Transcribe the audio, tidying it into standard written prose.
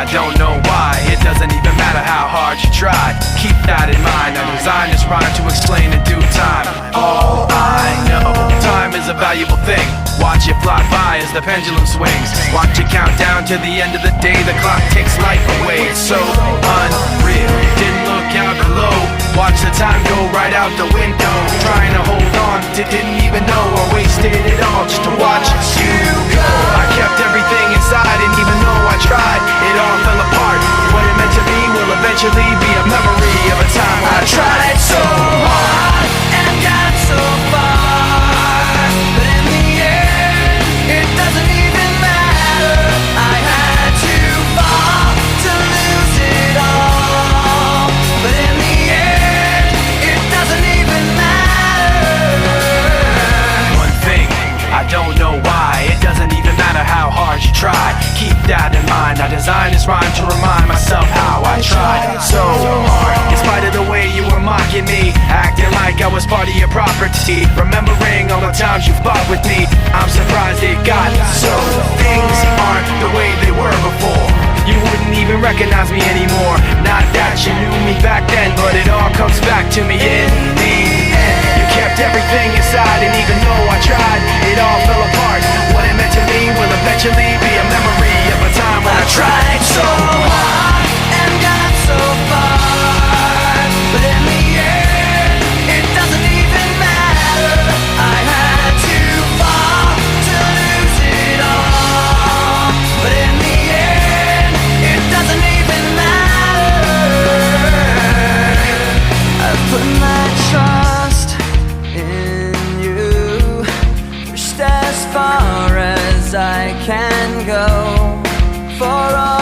I don't know why. It doesn't even matter how hard you try. Keep that in mind. I designed this rhyme to explain in due time. All I know, time is a valuable thing. Watch it fly by as the pendulum swings. Watch it count down to the end of the day. The clock takes life away. It's so unreal. Didn't look out below. Watch the time go right out the window. Trying to hold on to didn't even know I wasted it all just to watch you go. I kept everything inside, and even though I tried, it all fell apart. What it meant to me will eventually be a memory of a time when I tried so hard and got so far, but in the end, it doesn't even matter. I had to fall to lose it all, but in the end, it doesn't even matter. One thing, I don't know why. It doesn't even matter how hard you try. Keep that in mind. I designed this rhyme to remind myself how I tried so hard. In spite of the way you were mocking me, acting like I was part of your property, remembering all the times you fought with me, I'm surprised it got so. Things aren't the way they were before. You wouldn't even recognize me anymore. Not that you knew me back then, but it all comes back to me in the end. You kept everything inside, and even though I tried, it all fell apart. What it meant to me will eventually be a memory of a time when I tried so hard and got so far, but in the end, it doesn't even matter. I had to fall to lose it all, but in the end, it doesn't even matter. I put my trust in you, pushed as far as I can go for all